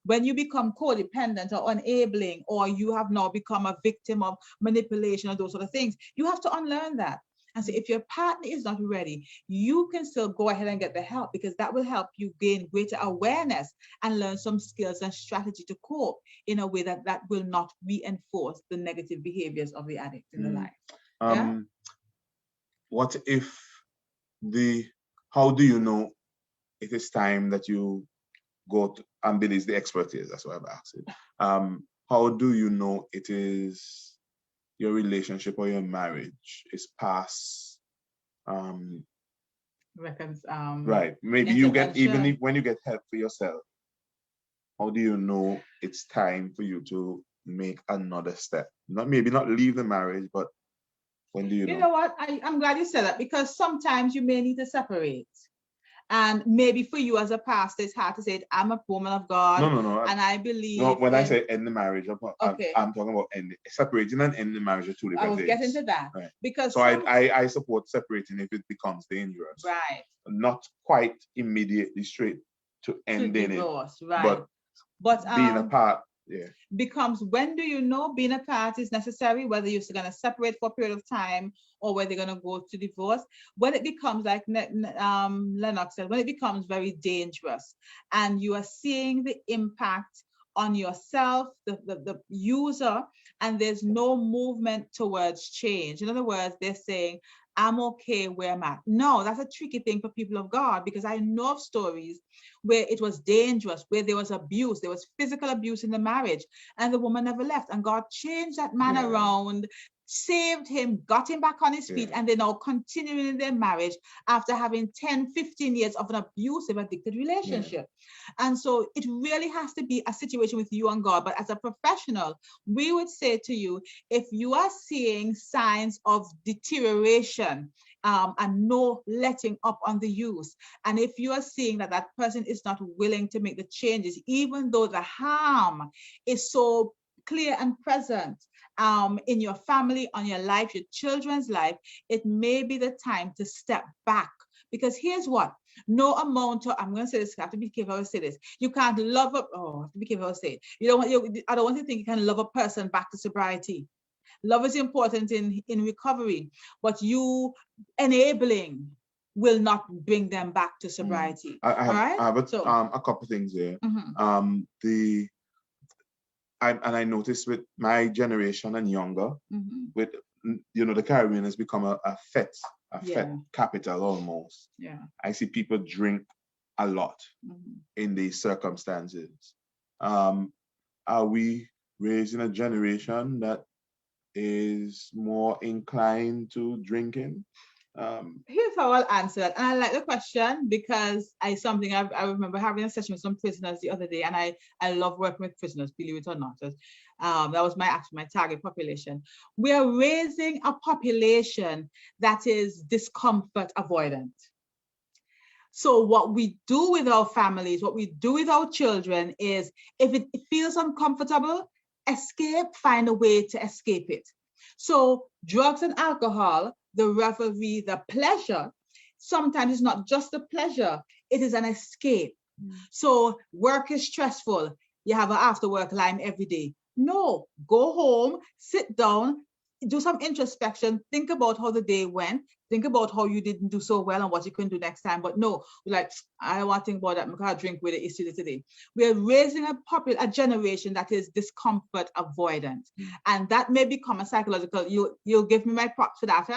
Speaker 1: When you become codependent or enabling, or you have now become a victim of manipulation or those sort of things, you have to unlearn that. And so if your partner is not ready, you can still go ahead and get the help, because that will help you gain greater awareness and learn some skills and strategy to cope in a way that will not reinforce the negative behaviors of the addict in the life.
Speaker 2: What if how do you know it is time that you go and Billy's the expert here, that's why I'm asking. How do you know it is your relationship or your marriage is past right? Maybe you get, even if when you get help for yourself, how do you know it's time for you to make another step? Maybe not leave the marriage, but when do you know?
Speaker 1: You know what? I'm glad you said that, because sometimes you may need to separate. And maybe for you as a pastor, it's hard to say, I'm a woman of God.
Speaker 2: No.
Speaker 1: And I believe.
Speaker 2: No, when I say end the marriage, I'm talking about separating and ending the marriage are two different things.
Speaker 1: I was getting to that.
Speaker 2: Right.
Speaker 1: Because
Speaker 2: so I support separating if it becomes dangerous.
Speaker 1: Right.
Speaker 2: Not quite immediately straight to ending
Speaker 1: divorce,
Speaker 2: it.
Speaker 1: Right. But
Speaker 2: being apart. Yeah.
Speaker 1: Becomes, when do you know being apart is necessary, whether you're going to separate for a period of time or whether you're going to go to divorce? When it becomes, like Lennox said, when it becomes very dangerous and you are seeing the impact on yourself, the user, and there's no movement towards change. In other words, they're saying, I'm okay where I'm at. No, that's a tricky thing for people of God, because I know of stories where it was dangerous, where there was abuse, there was physical abuse in the marriage, and the woman never left. And God changed that man around, saved him, got him back on his feet, and they're now continuing in their marriage after having 10, 15 years of an abusive, addicted relationship. And so it really has to be a situation with you and God. But as a professional, we would say to you, if you are seeing signs of deterioration and no letting up on the use, and if you are seeing that that person is not willing to make the changes, even though the harm is so clear and present in your family, on your life, your children's life, it may be the time to step back. Because here's what, no amount of, I'm going to say this, I have to be careful how I say this. You can't love I have to be careful how I say it. I don't want you to think you can love a person back to sobriety. Love is important in recovery, but you enabling will not bring them back to sobriety.
Speaker 2: I have a couple things here. I noticed with my generation and younger, with the Caribbean has become a fet capital almost.
Speaker 1: Yeah,
Speaker 2: I see people drink a lot in these circumstances. Are we raising a generation that is more inclined to drinking?
Speaker 1: Here's how I'll answer that. And I like the question because I remember having a session with some prisoners the other day, and I love working with prisoners, believe it or not. That was my target population. We are raising a population that is discomfort avoidant. So what we do with our families, what we do with our children is, if it feels uncomfortable, find a way to escape it. So drugs and alcohol, the revelry, the pleasure, sometimes it's not just a pleasure, it is an escape. So work is stressful. You have an after work line every day. No, go home, sit down, do some introspection, think about how the day went, think about how you didn't do so well and what you can do next time. But no, I don't want to think about that because I drink with the issue today. We are raising a generation that is discomfort avoidant. And that may become a psychological, you'll give me my props for that,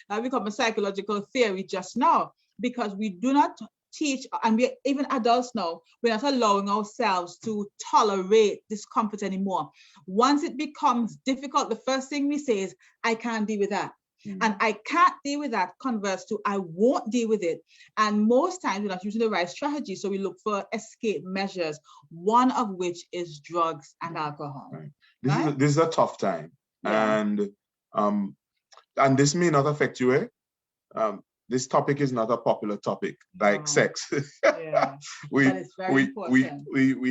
Speaker 1: that become a psychological theory just now, because we do not teach, and we even adults now, we're not allowing ourselves to tolerate discomfort anymore. Once it becomes difficult, the first thing we say is, I can't deal with that. And I can't deal with that converts to I won't deal with it. And most times we're not using the right strategy. So we look for escape measures, one of which is drugs and alcohol.
Speaker 2: Right. This is a tough time. And this may not affect you. This topic is not a popular topic like sex. we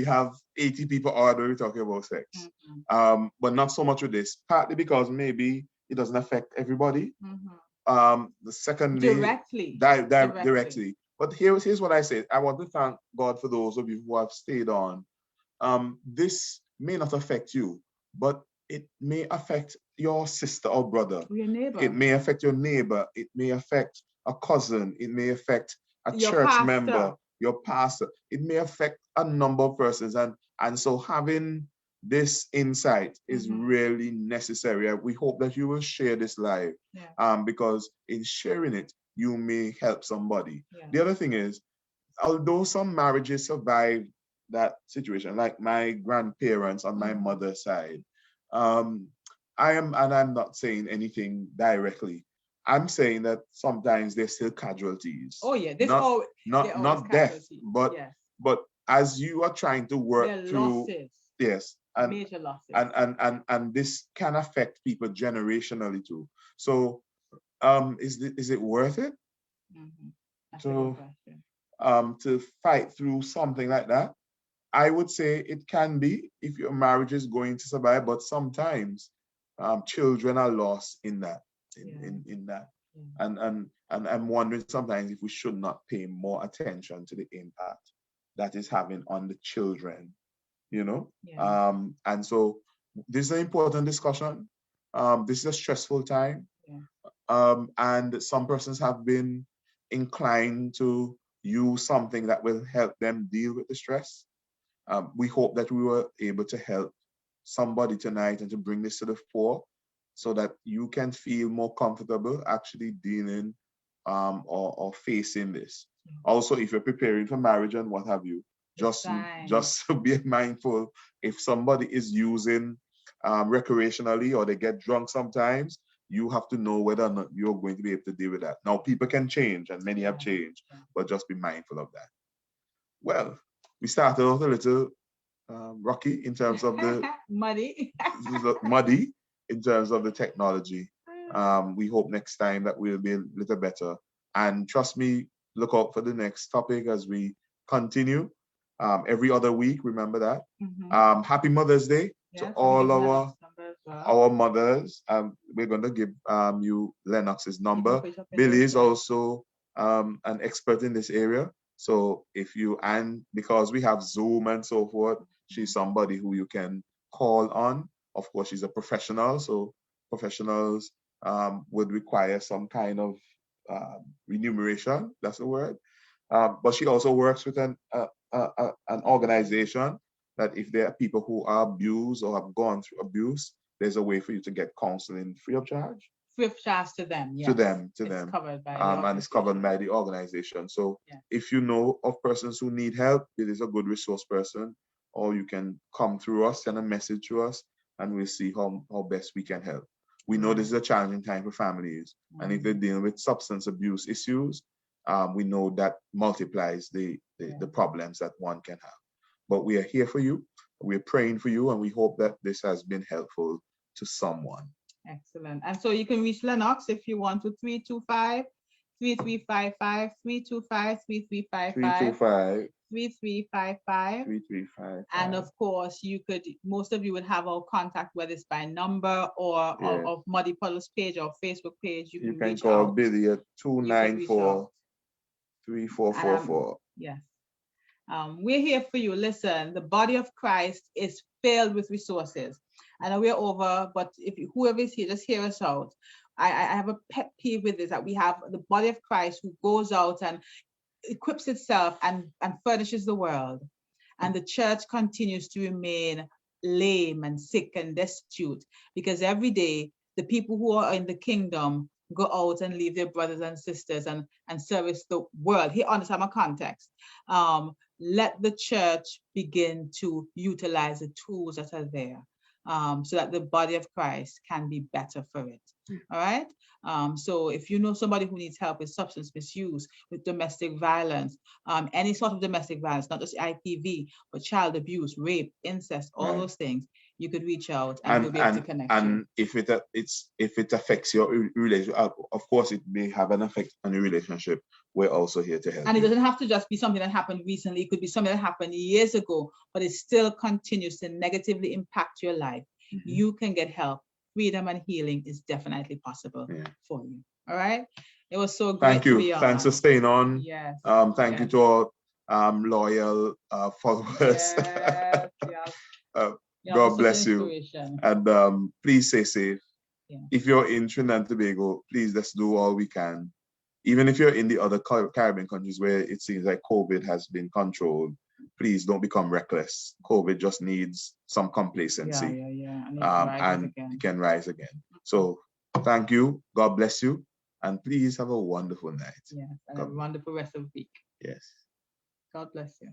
Speaker 2: have 80 people already talking about sex. But not so much with this, partly because maybe it doesn't affect everybody. The secondly, directly. But here's what I say. I want to thank God for those of you who have stayed on. This may not affect you, but it may affect your sister or brother.
Speaker 1: Your neighbor.
Speaker 2: It may affect your neighbor. It may affect a cousin. It may affect your church
Speaker 1: pastor.
Speaker 2: member, your pastor. It may affect a number of persons. And so having this insight is really necessary. We hope that you will share this live, because in sharing it, you may help somebody. The other thing is, although some marriages survive that situation, like my grandparents on my mother's side, I'm not saying anything directly. I'm saying that sometimes they're still casualties.
Speaker 1: Oh yeah,
Speaker 2: not death, but as you are trying to work through
Speaker 1: losses.
Speaker 2: Yes, and
Speaker 1: major losses.
Speaker 2: And this can affect people generationally too. So is it worth it?
Speaker 1: That's a good question.
Speaker 2: To fight through something like that? I would say it can be if your marriage is going to survive, but sometimes children are lost in that. In that. And I'm wondering sometimes if we should not pay more attention to the impact that is having on the children, you know? And so this is an important discussion. This is a stressful time. And some persons have been inclined to use something that will help them deal with the stress. We hope that we were able to help somebody tonight and to bring this to the fore so that you can feel more comfortable actually dealing or facing this. Also, if you're preparing for marriage and what have you, just be mindful if somebody is using recreationally or they get drunk sometimes, you have to know whether or not you're going to be able to deal with that. Now, people can change and many have changed, but just be mindful of that. Well, we started off a little rocky in terms of the
Speaker 1: muddy
Speaker 2: in terms of the technology. We hope next time that we'll be a little better. And trust me, look out for the next topic as we continue. Every other week, remember that. Happy Mother's Day to all our mothers. We're going to give you Lennox's number. Billy is also an expert in this area. So because we have Zoom and so forth, she's somebody who you can call on. Of course, she's a professional, so professionals would require some kind of remuneration. That's the word. But she also works with an organization that if there are people who are abused or have gone through abuse, there's a way for you to get counseling free of charge.
Speaker 1: Free of charge to them, yes.
Speaker 2: To them.
Speaker 1: It's covered by
Speaker 2: and it's covered by the organization. So if you know of persons who need help, it is a good resource person, or you can come through us, send a message to us, and we'll see how best we can help. We know this is a challenging time for families, and if they're dealing with substance abuse issues, we know that multiplies the problems that one can have. But we are here for you, we're praying for you, and we hope that this has been helpful to someone.
Speaker 1: Excellent. And so you can reach Lennox if you want to 325-3355, 325-3355. 3355. And of course, most of you would have our contact, whether it's by number or of Muddy Puddles page or Facebook page. You can
Speaker 2: call Billy at 294-3444.
Speaker 1: Yes. We're here for you. Listen, the body of Christ is filled with resources. I know we're over, but if whoever is here, just hear us out. I have a pet peeve with this, that we have the body of Christ who goes out and equips itself and furnishes the world. And the church continues to remain lame and sick and destitute, because every day the people who are in the kingdom go out and leave their brothers and sisters and service the world. Here, understand my context. Let the church begin to utilize the tools that are there, so that the body of Christ can be better for it. All right. So if you know somebody who needs help with substance misuse, with domestic violence, any sort of domestic violence, not just IPV, but child abuse, rape, incest, all those things, you could reach out and we'll be able to connect you.
Speaker 2: And if it affects your relationship, of course, it may have an effect on your relationship. We're also here to help.
Speaker 1: And it doesn't have to just be something that happened recently. It could be something that happened years ago, but it still continues to negatively impact your life. You can get help. Freedom and healing is definitely possible for you. All right. It was so great.
Speaker 2: Thank you. To be on. Thanks for staying on.
Speaker 1: Yes.
Speaker 2: Thank you to our loyal followers. God bless you. And please stay safe. If you're in Trinidad and Tobago, please let's do all we can. Even if you're in the other Caribbean countries where it seems like COVID has been controlled, please don't become reckless. COVID just needs some complacency. And it can rise again. So thank you. God bless you. And please have a wonderful night.
Speaker 1: Yes, and a wonderful rest of the week.
Speaker 2: Yes.
Speaker 1: God bless you.